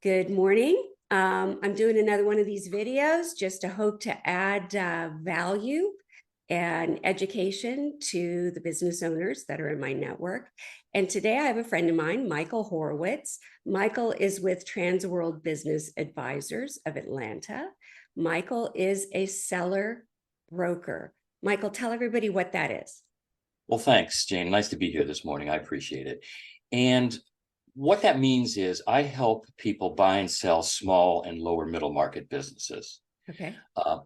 Good morning. I'm doing another one of these videos just to hope to add value and education to the business owners that are in my network. And today I have a friend of mine, Michael Horwitz. Michael is with Transworld Business Advisors of Atlanta. Michael is a seller broker. Michael, tell everybody what that is. Well, thanks, Jane. Nice to be here this morning. I appreciate it. And what that means is I help people buy and sell small and lower middle market businesses. Okay.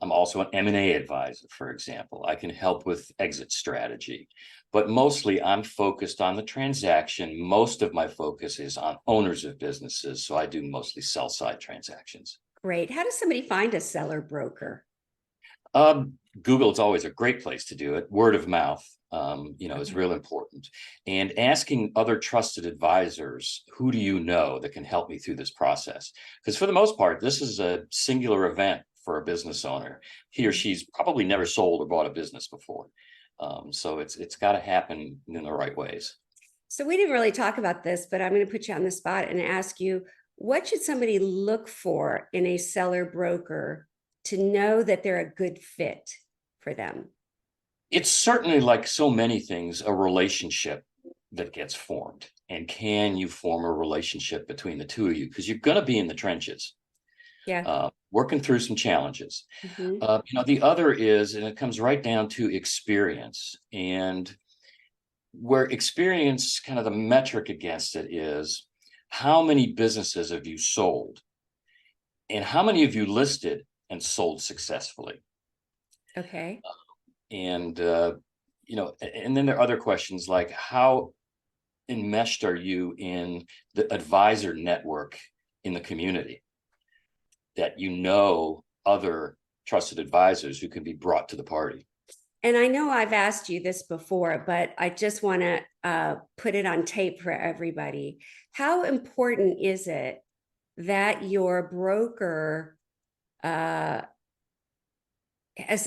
I'm also an M&A advisor, for example. I can help with exit strategy, but mostly I'm focused on the transaction. Most of my focus is on owners of businesses, so I do mostly sell-side transactions. Great. How does somebody find a seller broker? Google is always a great place to do it. Word of mouth, is real important. And asking other trusted advisors, who do you know that can help me through this process? Because for the most part, this is a singular event for a business owner. He or she's probably never sold or bought a business before. So it's got to happen in the right ways. So we didn't really talk about this, but I'm going to put you on the spot and ask you, what should somebody look for in a seller broker to know that they're a good fit for them? It's certainly, like so many things, a relationship that gets formed. And can you form a relationship between the two of you? Because you're going to be in the trenches, Yeah. working through some challenges. Mhm. The other is, and it comes right down to experience. And where experience, kind of the metric against it, is how many businesses have you sold? And how many have you listed and sold successfully? Okay. And and then there are other questions like, how enmeshed are you in the advisor network in the community, that other trusted advisors who can be brought to the party? And I know I've asked you this before, but I just want to put it on tape for everybody. How important is it that your broker has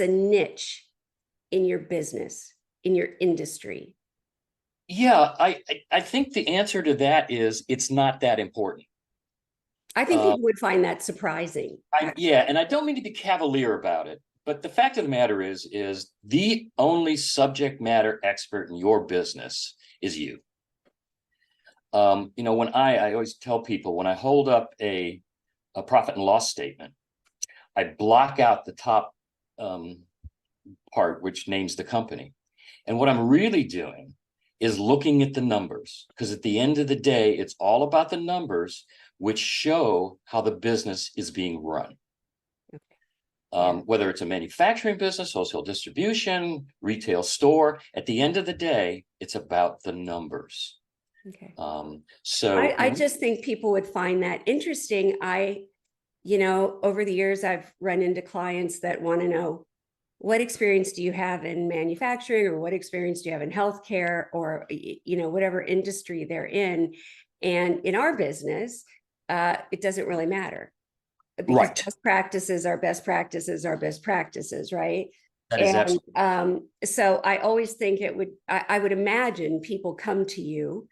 a niche in your business, in your industry? Yeah, I think the answer to that is it's not that important. I think people would find that surprising. And I don't mean to be cavalier about it, but the fact of the matter is the only subject matter expert in your business is you. When I always tell people, when I hold up a profit and loss statement, I block out the top part, which names the company. And what I'm really doing is looking at the numbers, because at the end of the day, it's all about the numbers, which show how the business is being run. Whether it's a manufacturing business, wholesale distribution, retail store, at the end of the day, it's about the numbers. Okay. I just think people would find that interesting. Over the years, I've run into clients that want to know, what experience do you have in manufacturing, or what experience do you have in healthcare, or whatever industry they're in. And in our business, it doesn't really matter, because right. best practices are best practices are best practices, right? That is absolutely. So I always think I would imagine people come to you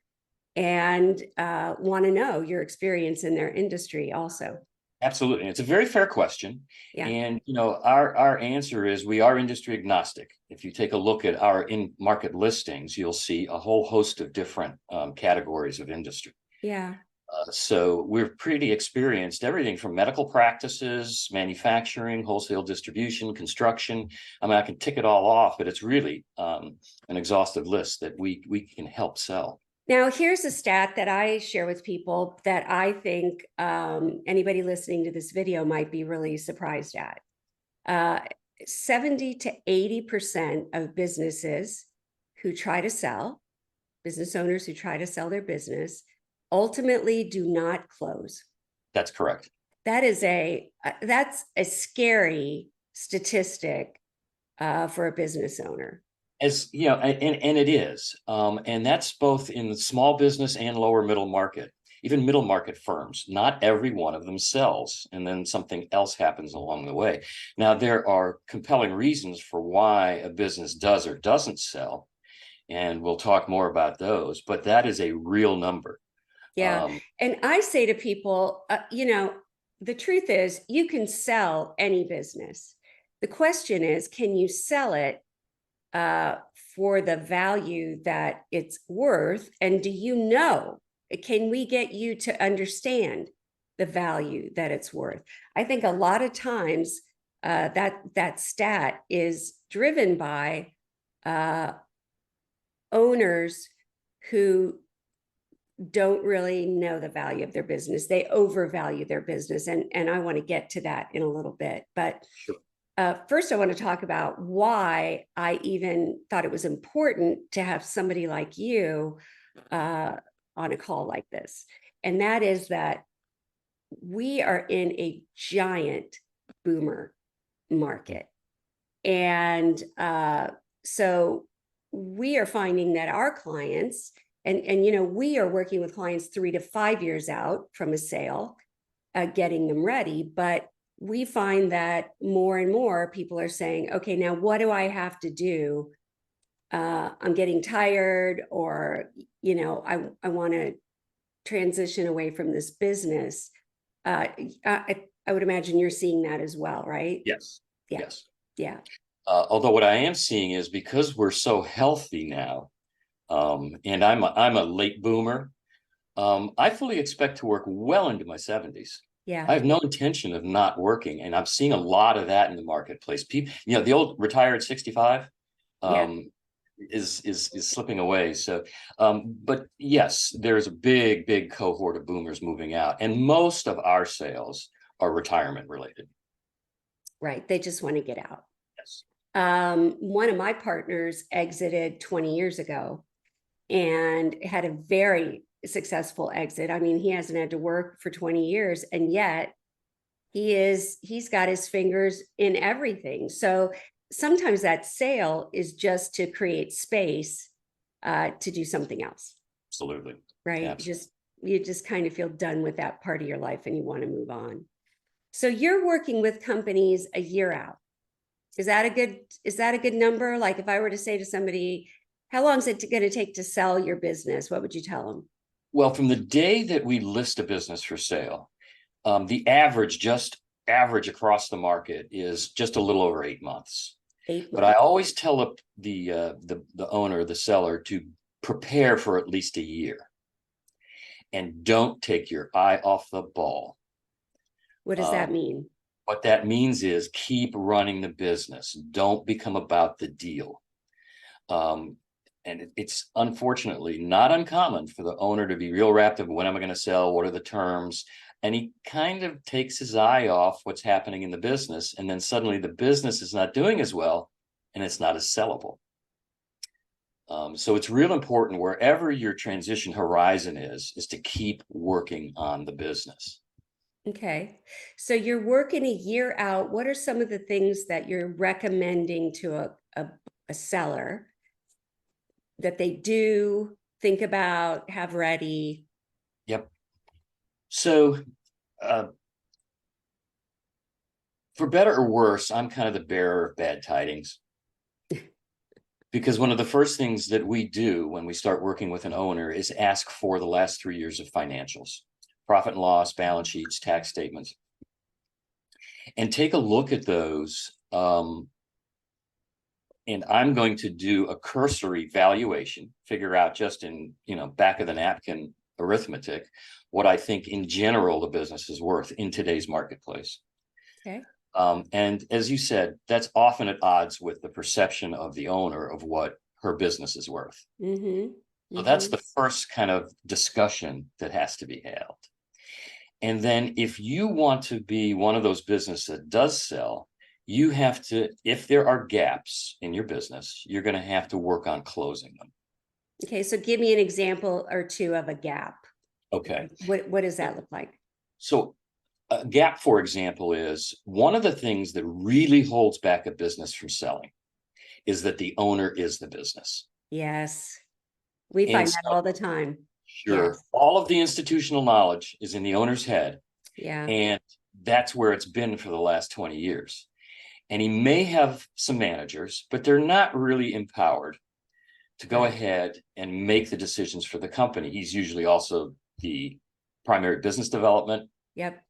and want to know your experience in their industry also. Absolutely. It's a very fair question. Yeah. And, our answer is we are industry agnostic. If you take a look at our in-market listings, you'll see a whole host of different categories of industry. Yeah. So we're pretty experienced, everything from medical practices, manufacturing, wholesale distribution, construction. I mean, I can tick it all off, but it's really an exhaustive list that we can help sell. Now, here's a stat that I share with people that I think anybody listening to this video might be really surprised at. 70 to 80% of business owners who try to sell their business, ultimately do not close. That's correct. That's a scary statistic for a business owner. As you know, and it is, and that's both in the small business and lower middle market, even middle market firms. Not every one of them sells, and then something else happens along the way. Now, there are compelling reasons for why a business does or doesn't sell, and we'll talk more about those, but that is a real number. Yeah. And I say to people, the truth is you can sell any business. The question is, can you sell it for the value that it's worth? And do you know, can we get you to understand the value that it's worth? I think a lot of times that stat is driven by owners who don't really know the value of their business. They overvalue their business. And I want to get to that in a little bit. But Sure. First, I want to talk about why I even thought it was important to have somebody like you on a call like this. And that is that we are in a giant boomer market. And so we are finding that our clients, and we are working with clients 3 to 5 years out from a sale, getting them ready. But we find that more and more people are saying, okay, now what do I have to do? I'm getting tired, or, I want to transition away from this business. I would imagine you're seeing that as well, right? Yes. Yeah. Yes. Yeah. Although what I am seeing is, because we're so healthy now, and I'm a late boomer, I fully expect to work well into my 70s. Yeah. I have no intention of not working, and I'm seeing a lot of that in the marketplace. People, the old retired 65 Yeah. is slipping away. So, but yes, there's a big cohort of boomers moving out, and most of our sales are retirement related. Right. They just want to get out. Yes. One of my partners exited 20 years ago and had a very successful exit. I mean, he hasn't had to work for 20 years, and yet he's got his fingers in everything. So sometimes that sale is just to create space to do something else. Absolutely. Right. Absolutely. You just kind of feel done with that part of your life and you want to move on. So you're working with companies a year out. Is that a good number? Like, if I were to say to somebody, how long is it going to take to sell your business? What would you tell them? Well, from the day that we list a business for sale, the average across the market is just a little over 8 months. 8 months. But I always tell the owner, the seller, to prepare for at least a year, and don't take your eye off the ball. What does that mean? What that means is keep running the business. Don't become about the deal. And it's unfortunately not uncommon for the owner to be real wrapped up. When am I going to sell? What are the terms? And he kind of takes his eye off what's happening in the business. And then suddenly the business is not doing as well, and it's not as sellable. So it's real important, wherever your transition horizon is to keep working on the business. Okay. So you're working a year out. What are some of the things that you're recommending to a seller that they do think about, have ready? Yep. So for better or worse, I'm kind of the bearer of bad tidings. Because one of the first things that we do when we start working with an owner is ask for the last 3 years of financials, profit and loss, balance sheets, tax statements, and take a look at those. And I'm going to do a cursory valuation, figure out just in, back of the napkin arithmetic, what I think in general the business is worth in today's marketplace. Okay. And as you said, that's often at odds with the perception of the owner of what her business is worth. Mm-hmm. So that's the first kind of discussion that has to be held. And then if you want to be one of those businesses that does sell, you have to, if there are gaps in your business, you're going to have to work on closing them. Okay. So give me an example or two of a gap. Okay. What does that look like? So a gap, for example, is one of the things that really holds back a business from selling is that the owner is the business. Yes. We find that all the time. Sure. Yes. All of the institutional knowledge is in the owner's head. Yeah. And that's where it's been for the last 20 years. And he may have some managers, but they're not really empowered to go ahead and make the decisions for the company. He's usually also the primary business development. Yep.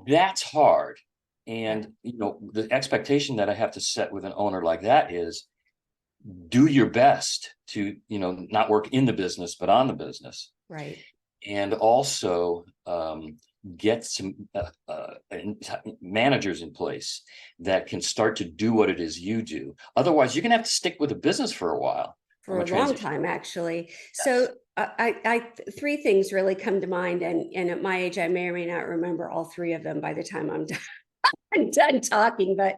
That's hard. And, you know, the expectation that I have to set with an owner like that is do your best to, you know, not work in the business, but on the business. Right. And also get some managers in place that can start to do what it is you do. Otherwise, you're going to have to stick with the business for a while. For a long time, actually. So three things really come to mind, and at my age, I may or may not remember all three of them by the time I'm done, I'm done talking. But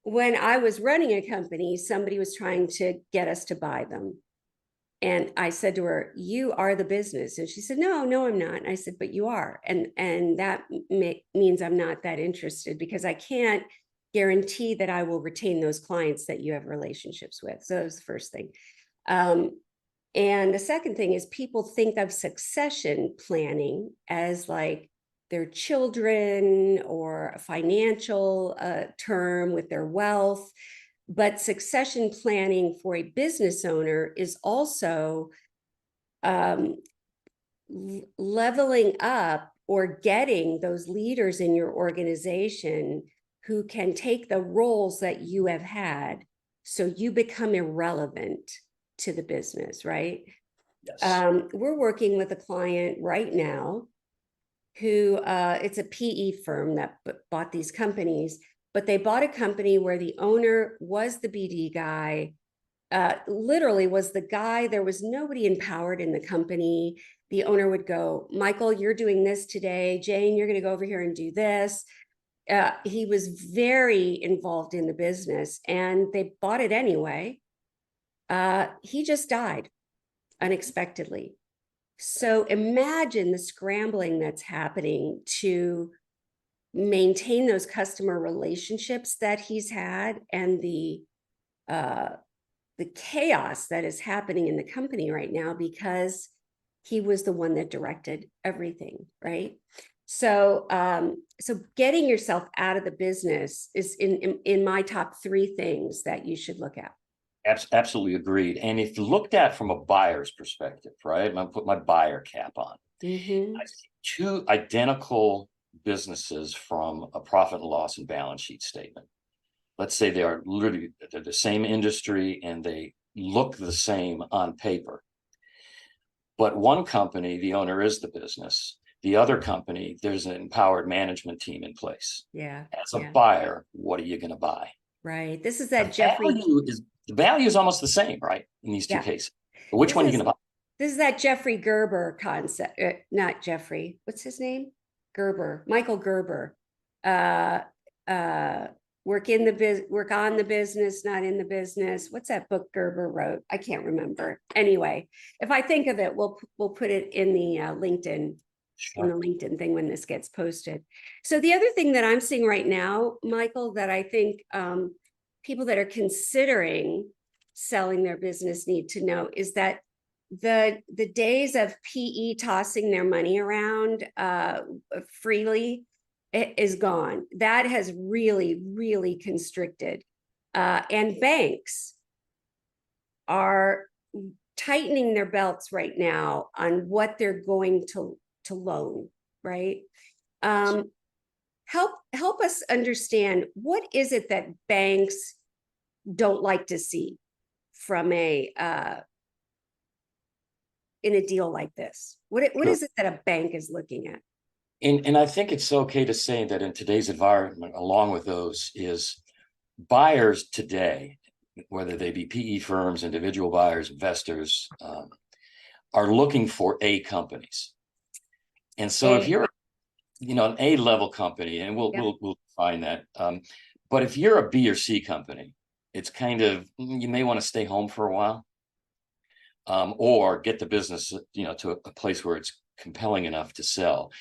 when I was running a company, somebody was trying to get us to buy them. And I said to her, "You are the business." And she said, "No, I'm not." And I said, "But you are." And that means I'm not that interested, because I can't guarantee that I will retain those clients that you have relationships with. So that was the first thing. And the second thing is, people think of succession planning as like their children or a financial term with their wealth. But succession planning for a business owner is also leveling up or getting those leaders in your organization who can take the roles that you have had, so you become irrelevant to the business, right? Yes. We're working with a client right now who it's a PE firm that bought these companies, but they bought a company where the owner was the BD guy, literally was the guy. There was nobody empowered in the company. The owner would go, "Michael, you're doing this today. Jane, you're going to go over here and do this." He was very involved in the business, and they bought it anyway. He just died unexpectedly. So imagine the scrambling that's happening to maintain those customer relationships that he's had, and the chaos that is happening in the company right now, because he was the one that directed everything, right? So so getting yourself out of the business is in my top three things that you should look at. Absolutely agreed. And if looked at from a buyer's perspective, right? I'm gonna put my buyer cap on. I see two identical businesses from a profit and loss and balance sheet statement. Let's say they're the same industry and they look the same on paper. But one company, the owner is the business. The other company, there's an empowered management team in place. Yeah. As a buyer, what are you going to buy? Right. This is that Jeffrey. The value is almost the same, right? In these two cases. But which one are you going to buy? This is that Jeffrey Gerber concept, not Jeffrey. What's his name? Gerber, Michael Gerber. Work on the business, not in the business. What's that book Gerber wrote? I can't remember. Anyway, if I think of it, we'll put it in the LinkedIn. Sure. In the LinkedIn thing when this gets posted. So the other thing that I'm seeing right now, Michael, that I think people that are considering selling their business need to know is that the days of PE tossing their money around freely is gone. That has really, really constricted. And banks are tightening their belts right now on what they're going to loan, right? Help us understand, what is it that banks don't like to see from in a deal like this? What is it that a bank is looking at? And I think it's okay to say that in today's environment, along with those, is buyers today, whether they be PE firms, individual buyers, investors, are looking for A companies. And so if you're, an A-level company, and we'll find that, but if you're a B or C company, it's kind of, you may want to stay home for a while, or get the business, to a place where it's compelling enough to sell.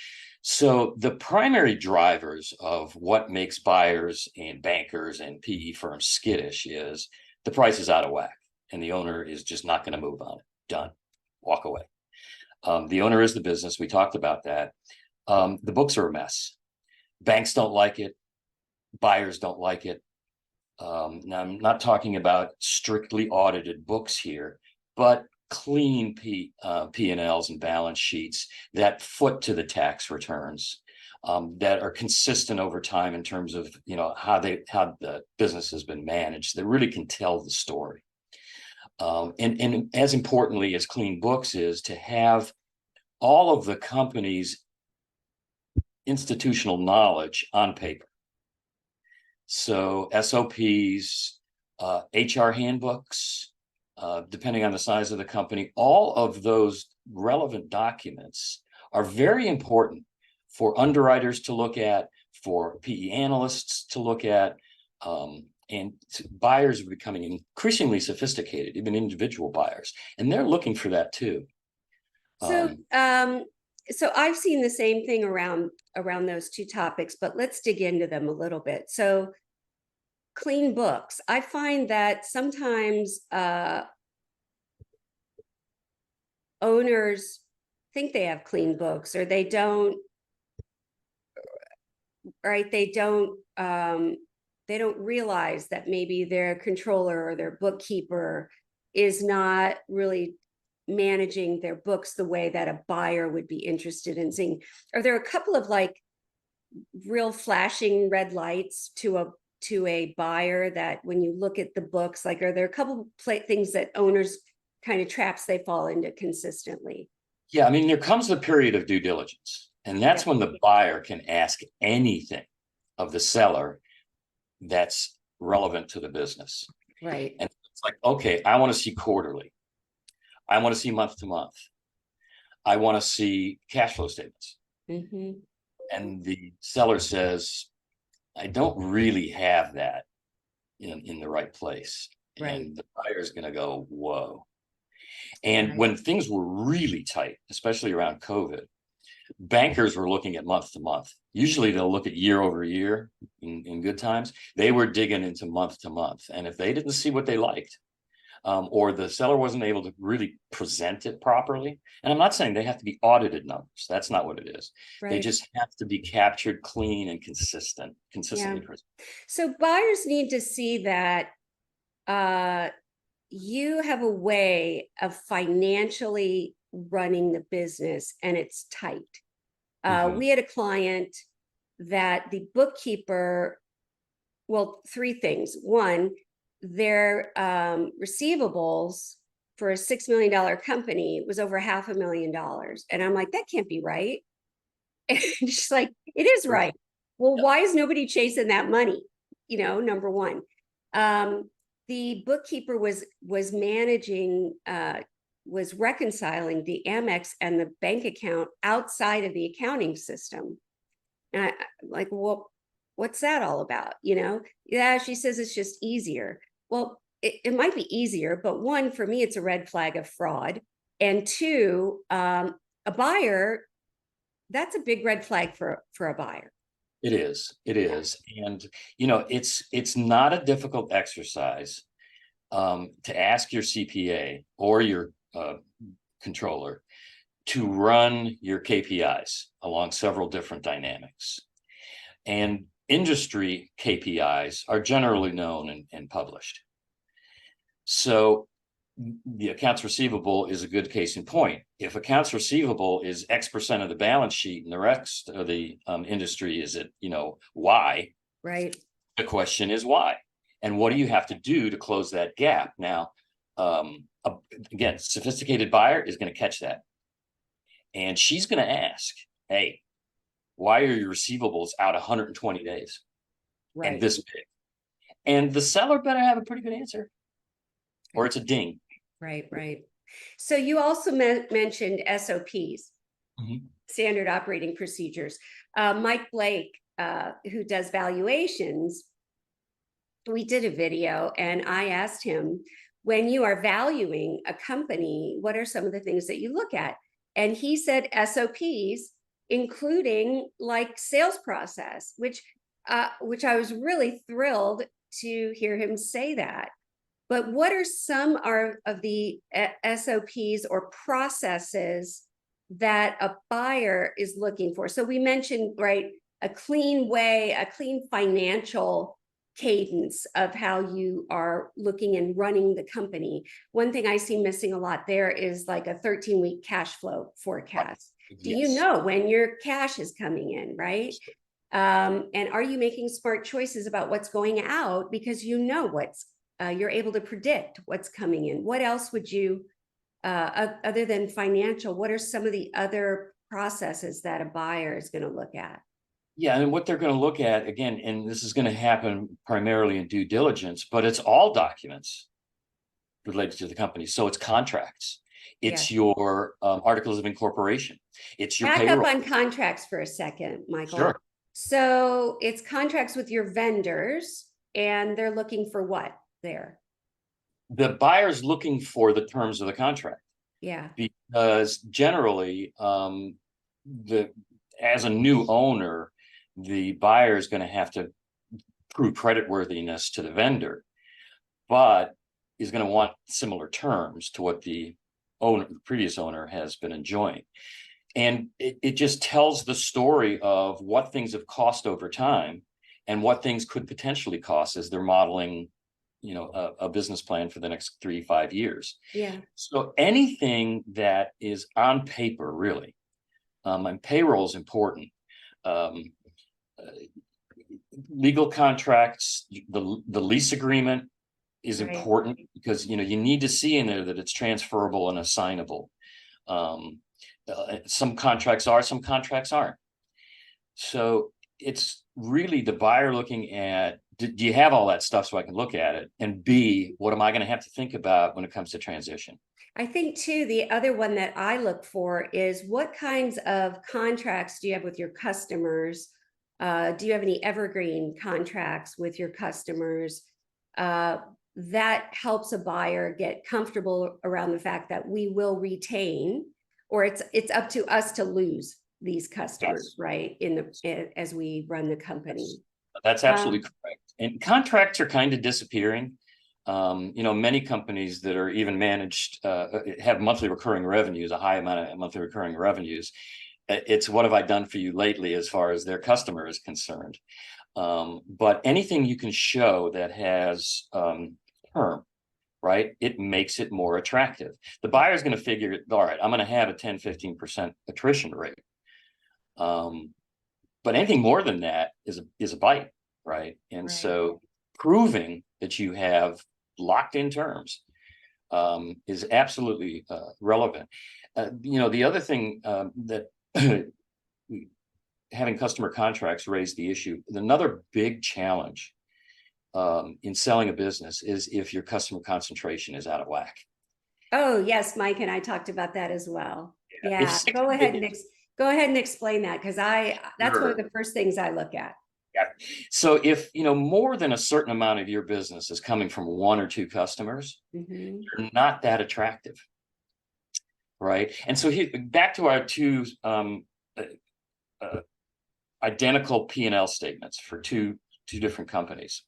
So the primary drivers of what makes buyers and bankers and PE firms skittish is the price is out of whack, and the owner is just not going to move on it. Done. Walk away. The owner is the business. We talked about that. The books are a mess. Banks don't like it. Buyers don't like it. Now, I'm not talking about strictly audited books here, but clean P&Ls and balance sheets that foot to the tax returns, that are consistent over time in terms of, how the business has been managed, that really can tell the story. And as importantly as clean books is to have all of the company's institutional knowledge on paper. So SOPs, HR handbooks, depending on the size of the company, all of those relevant documents are very important for underwriters to look at, for PE analysts to look at, and buyers are becoming increasingly sophisticated, even individual buyers, and they're looking for that too. So, so I've seen the same thing around those two topics, but let's dig into them a little bit. So, clean books. I find that sometimes owners think they have clean books, or they don't. Right? They don't realize that maybe their controller or their bookkeeper is not really managing their books the way that a buyer would be interested in seeing. Are there a couple of like real flashing red lights to a buyer that when you look at the books, like, are there a couple of things that owners kind of traps they fall into consistently? Yeah, I mean, there comes a period of due diligence, and that's when the buyer can ask anything of the seller that's relevant to the business. Right. And it's like, okay, I want to see quarterly. I want to see month to month. I want to see cash flow statements. Mm-hmm. And the seller says, I don't really have that in the right place. Right. And the buyer is going to go, whoa. And Right. when things were really tight, especially around COVID, bankers were looking at month to month. Usually they'll look at year over year in good times. They were digging into month to month. And if they didn't see what they liked, or the seller wasn't able to really present it properly, and I'm not saying they have to be audited numbers. That's not what it is. Right. They just have to be captured clean and consistently. Yeah. So buyers need to see that you have a way of financially running the business and it's tight. We had a client that the bookkeeper, well, three things. One, their receivables for a $6 million company was over $500,000. And I'm like, that can't be right. And she's like, it is right. Well, why is nobody chasing that money? Number one. The bookkeeper was managing, was reconciling the Amex and the bank account outside of the accounting system. And I like, well, what's that all about? Yeah, she says it's just easier. Well, it might be easier, but one, for me, it's a red flag of fraud. And two, a buyer, that's a big red flag for a buyer. It is. And, it's not a difficult exercise to ask your CPA or your controller to run your KPIs along several different dynamics. And industry KPIs are generally known and published. So the accounts receivable is a good case in point. If accounts receivable is X percent of the balance sheet and the rest of the industry is at, Y, right? The question is why, and what do you have to do to close that gap? Now, again, sophisticated buyer is going to catch that, and she's going to ask, hey, why are your receivables out 120 days right. and this big? And the seller better have a pretty good answer, or it's a ding. Right. So you also mentioned SOPs, standard operating procedures. Mike Blake, who does valuations, we did a video and I asked him, when you are valuing a company, what are some of the things that you look at? And he said SOPs, including like sales process, which I was really thrilled to hear him say that. But what are some of the SOPs or processes that a buyer is looking for? So we mentioned, right, a clean way, a clean financial cadence of how you are looking and running the company. One thing I see missing a lot there is like a 13-week cash flow forecast. Do you Yes. know when your cash is coming in, right? And are you making smart choices about what's going out, because you know what's you're able to predict what's coming in? What else would you, other than financial, what are some of the other processes that a buyer is going to look at? Yeah, and what they're going to look at again, and this is going to happen primarily in due diligence, but it's all documents related to the company. So it's contracts, Yeah. it's your articles of incorporation, it's your Back up payroll. on contracts for a second, Michael. Sure. So it's contracts with your vendors, and they're looking for what there? The buyer's looking for the terms of the contract, Yeah. because generally, as a new owner, the buyer is going to have to prove creditworthiness to the vendor, but is going to want similar terms to what the previous owner has been enjoying. And it just tells the story of what things have cost over time and what things could potentially cost as they're modeling, a business plan for the next 3 to 5 years. Yeah. So anything that is on paper, really, and payroll is important. Legal contracts, the lease agreement is Right. important, because you need to see in there that it's transferable and assignable. Some contracts are, some contracts aren't. So it's really the buyer looking at, do you have all that stuff so I can look at it? And B, what am I going to have to think about when it comes to transition? I think too, the other one that I look for is what kinds of contracts do you have with your customers? Do you have any evergreen contracts with your customers? That helps a buyer get comfortable around the fact that we will retain, or it's up to us to lose these customers, Yes. right? As we run the company. That's absolutely correct. And contracts are kind of disappearing. Many companies that are even managed have monthly recurring revenues, a high amount of monthly recurring revenues. It's what have I done for you lately as far as their customer is concerned. But anything you can show that has term, right, it makes it more attractive. The buyer is going to figure, all right, I'm going to have a 10-15% attrition rate. But anything more than that is a bite, right? And Right. so proving that you have locked in terms is absolutely relevant. The other thing that having customer contracts raise the issue, another big challenge in selling a business is if your customer concentration is out of whack. Oh, yes, Mike and I talked about that as well. If Yeah, six go ahead and digits- go ahead and explain that, because that's one of Sure. the first things I look at. Yeah. So if more than a certain amount of your business is coming from one or two customers, Mhm. you're not that attractive, right? And so here, back to our two identical P&L statements for two different companies.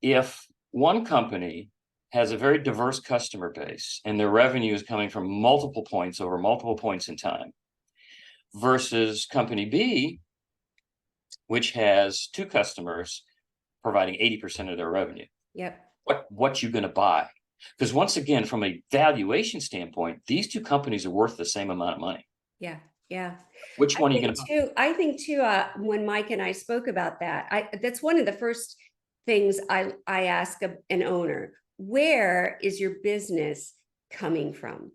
If one company has a very diverse customer base and their revenue is coming from multiple points over multiple points in time, versus company B, which has two customers providing 80% of their revenue. Yep. What you going to buy? Because once again, from a valuation standpoint, these two companies are worth the same amount of money. Yeah. Yeah. Which one are you going to buy? I think too, when Mike and I spoke about that, that's one of the first things I ask an owner: where is your business coming from?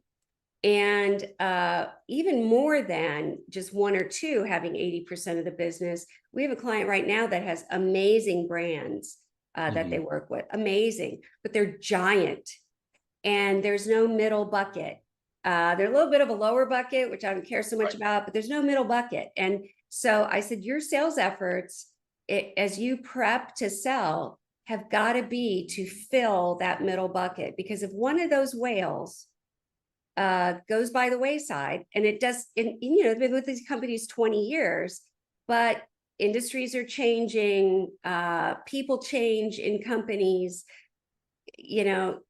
And even more than just one or two having 80% of the business, we have a client right now that has amazing brands that they work with, amazing, but they're giant, and there's no middle bucket. They're a little bit of a lower bucket, which I don't care so much about, but there's no middle bucket. And so I said, your sales efforts, as you prep to sell, have got to be to fill that middle bucket, because if one of those whales goes by the wayside, and it does, and I've been with these companies 20 years, but industries are changing, people change in companies, you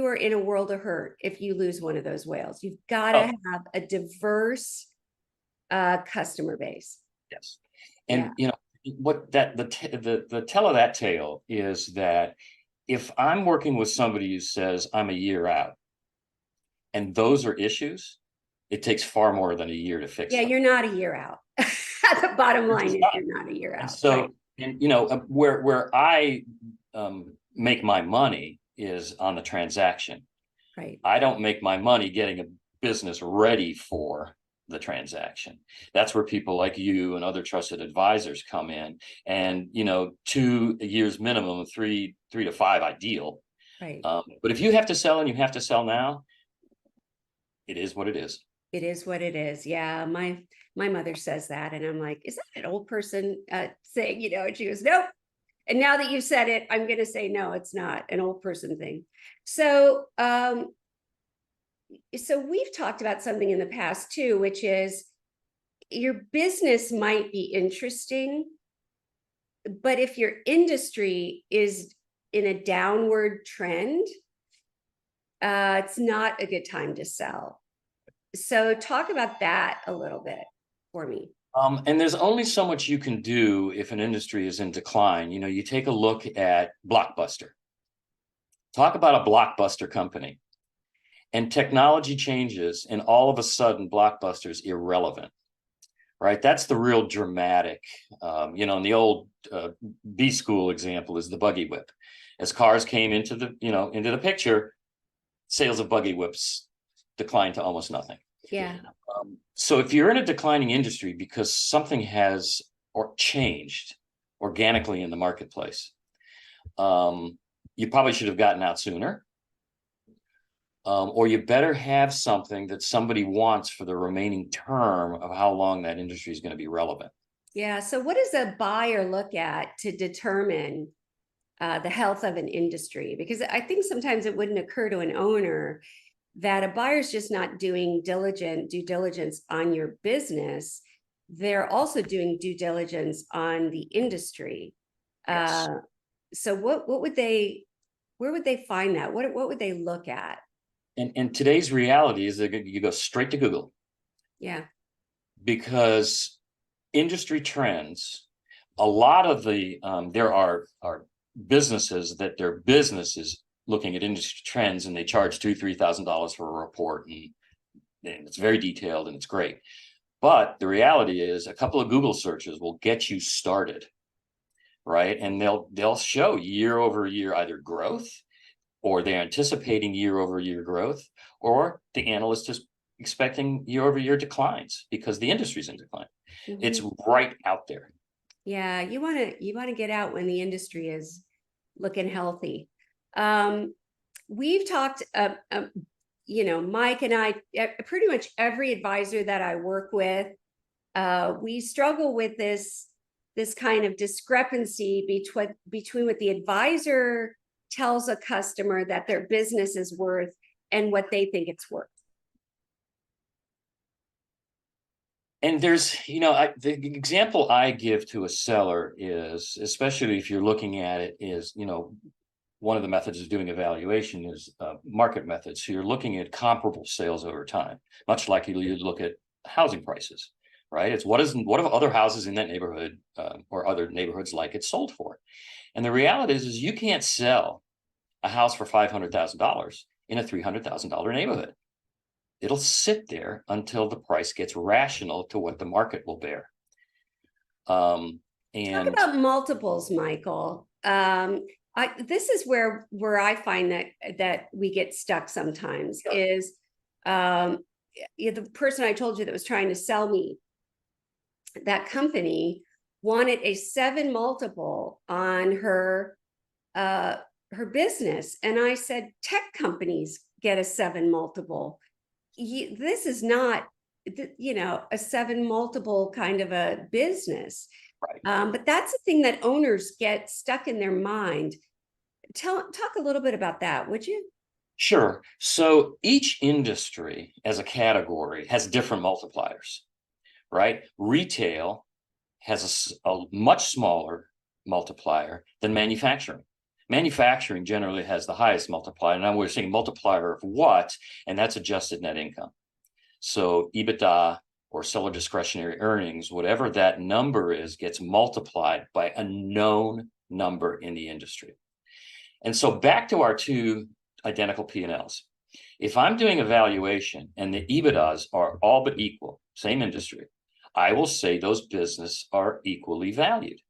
are in a world of hurt if you lose one of those whales. You've got to have a diverse customer base. Yes. And what that the tell of that tale is that if I'm working with somebody who says I'm a year out, and those are issues, it takes far more than a year to fix Yeah, them. you're not a year out. The bottom You're line just is not. you're not a year And out, right? so, and where I make my money is on the transaction. Right. I don't make my money getting a business ready for the transaction. That's where people like you and other trusted advisors come in. And 2 years minimum, three to five ideal. Right. But if you have to sell and you have to sell now, it is what it is. It is what it is. Yeah, my mother says that, and I'm like, is that an old person saying? And she goes, nope. And now that you said it, I'm going to say no, it's not an old person thing. So, so we've talked about something in the past too, which is your business might be interesting, but if your industry is in a downward trend, it's not a good time to sell. So talk about that a little bit for me. And there's only so much you can do if an industry is in decline. You take a look at Blockbuster. Talk about a blockbuster company. And technology changes, and all of a sudden, Blockbuster's irrelevant. Right? That's the real dramatic. And the old B school example is the buggy whip. As cars came into the picture, sales of buggy whips declined to almost nothing. Yeah. So if you're in a declining industry because something has or changed organically in the marketplace, you probably should have gotten out sooner. Or you better have something that somebody wants for the remaining term of how long that industry is going to be relevant. Yeah. So what does a buyer look at to determine the health of an industry? Because I think sometimes it wouldn't occur to an owner that a buyer's just not doing due diligence on your business. They're also doing due diligence on the industry. Yes. So where would they find that? What would they look at? And today's reality is that you go straight to Google. Yeah. Because industry trends, a lot of the there are businesses that their business is looking at industry trends, and they charge $2,000-3,000 for a report, and it's very detailed and it's great. But the reality is, a couple of Google searches will get you started, right? And they'll show year over year either growth, or they're anticipating year over year growth, or the analyst is expecting year over year declines because the industry's in decline. Mm-hmm. It's right out there. Yeah, you want to get out when the industry is looking healthy. We've talked, Mike and I, pretty much every advisor that I work with, we struggle with this kind of discrepancy between what the advisor tells a customer that their business is worth and what they think it's worth. And there's, the example I give to a seller is, especially if you're looking at it, is, one of the methods of doing evaluation is market methods. So you're looking at comparable sales over time, much like you look at housing prices, right? It's what have other houses in that neighborhood or other neighborhoods like it sold for? And the reality is you can't sell a house for $500,000 in a $300,000 neighborhood. It'll sit there until the price gets rational to what the market will bear. And talk about multiples, Michael. This is where I find that we get stuck sometimes. Sure. Is the person I told you that was trying to sell me that company wanted a 7 multiple on her business, and I said tech companies get a 7 multiple. This is not, a 7 multiple kind of a business. Right. But that's the thing that owners get stuck in their mind. Talk a little bit about that, would you? Sure. So each industry as a category has different multipliers, right? Retail has a much smaller multiplier than manufacturing. Manufacturing generally has the highest multiplier. Now we're seeing multiplier of what, and that's adjusted net income. So EBITDA or seller discretionary earnings, whatever that number is, gets multiplied by a known number in the industry. And so back to our two identical P&Ls. If I'm doing a valuation and the EBITDAs are all but equal, same industry, I will say those businesses are equally valued.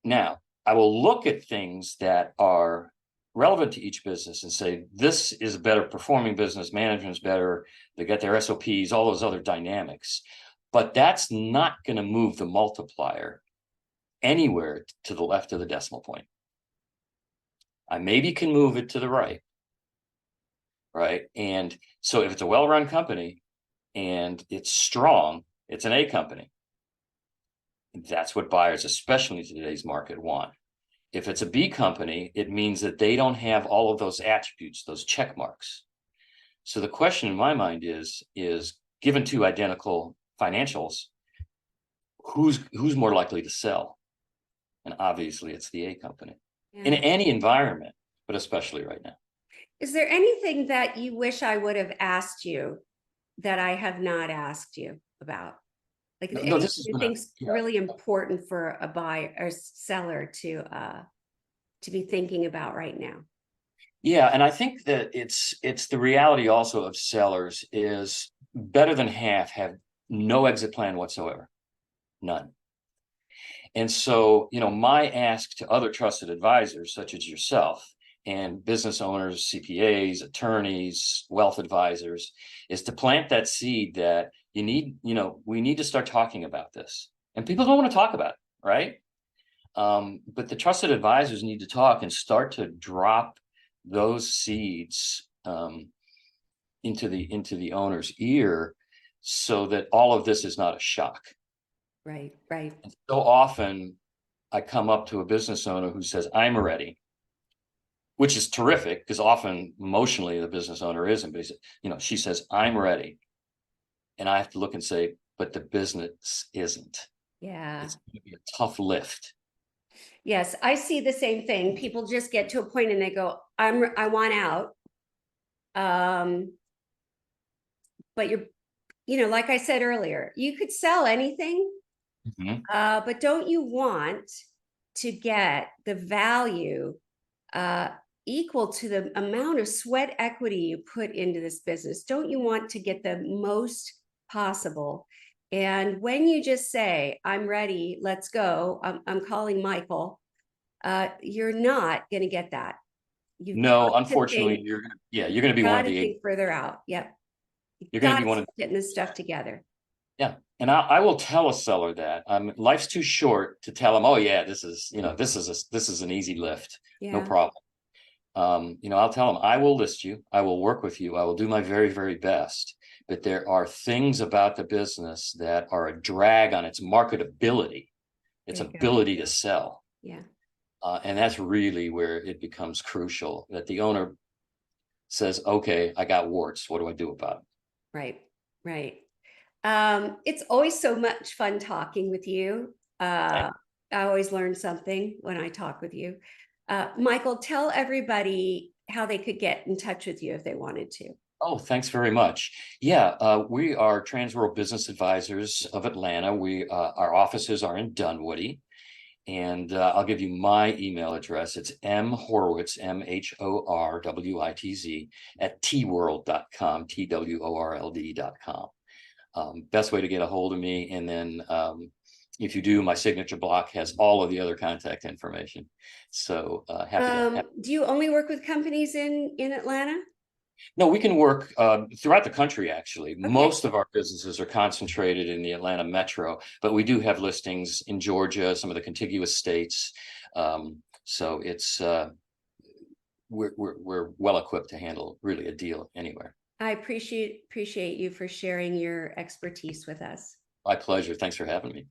Now, I will look at things that are relevant to each business and say, this is a better performing business, management's better, they get their SOPs, all those other dynamics. But that's not going to move the multiplier anywhere to the left of the decimal point. I maybe can move it to the right. Right. And so if it's a well-run company and it's strong, it's an A company. That's what buyers, especially in today's market, want. If it's a B company, it means that they don't have all of those attributes, those check marks. So the question in my mind is given two identical financials, who's more likely to sell? And obviously it's the A company in any environment, but especially right now. Is there anything that you wish I would have asked you that I have not asked you about? Like No, this is really important for a buyer or seller to be thinking about right now. Yeah, and I think that it's the reality also of sellers is better than half have no exit plan whatsoever, none. And so, my ask to other trusted advisors, such as yourself, and business owners, CPAs, attorneys, wealth advisors, is to plant that seed that we need to start talking about this. And people don't want to talk about it, right? But the trusted advisors need to talk and start to drop those seeds into the owner's ear so that all of this is not a shock. Right, right. And so often I come up to a business owner who says, I'm ready, which is terrific because often emotionally the business owner isn't, but she says, I'm ready. And I have to look and say, but the business isn't. Yeah. It's going to be a tough lift. Yes, I see the same thing. People just get to a point and they go, I want out. But like I said earlier, you could sell anything, but don't you want to get the value equal to the amount of sweat equity you put into this business? Don't you want to get the most possible? And when you just say, I'm ready, let's go, I'm calling Michael, you're not going to get that. No, unfortunately, you're going to be one of the think further out. Yep. You're going to be one of getting this stuff together. Yeah. And I will tell a seller that life's too short to tell them, oh yeah, this is an easy lift. Yeah. No problem. I'll tell them, I will list you, I will work with you, I will do my very, very best. But there are things about the business that are a drag on its marketability, its ability to sell. Yeah. And that's really where it becomes crucial that the owner says, okay, I got warts. What do I do about it? Right. Right. It's always so much fun talking with you. I always learn something when I talk with you. Michael, tell everybody how they could get in touch with you if they wanted to. Oh, thanks very much. Yeah, we are Transworld Business Advisors of Atlanta. Our offices are in Dunwoody. And I'll give you my email address. It's mhorwitz, mhorwitz, at tworld.com, tworld.com. Best way to get a hold of me. And then if you do, my signature block has all of the other contact information. So happy to. Do you only work with companies in Atlanta? No, we can work throughout the country, actually. Okay. Most of our businesses are concentrated in the Atlanta metro, but we do have listings in Georgia, some of the contiguous states. So it's we're well equipped to handle really a deal anywhere. I appreciate you for sharing your expertise with us. My pleasure. Thanks for having me.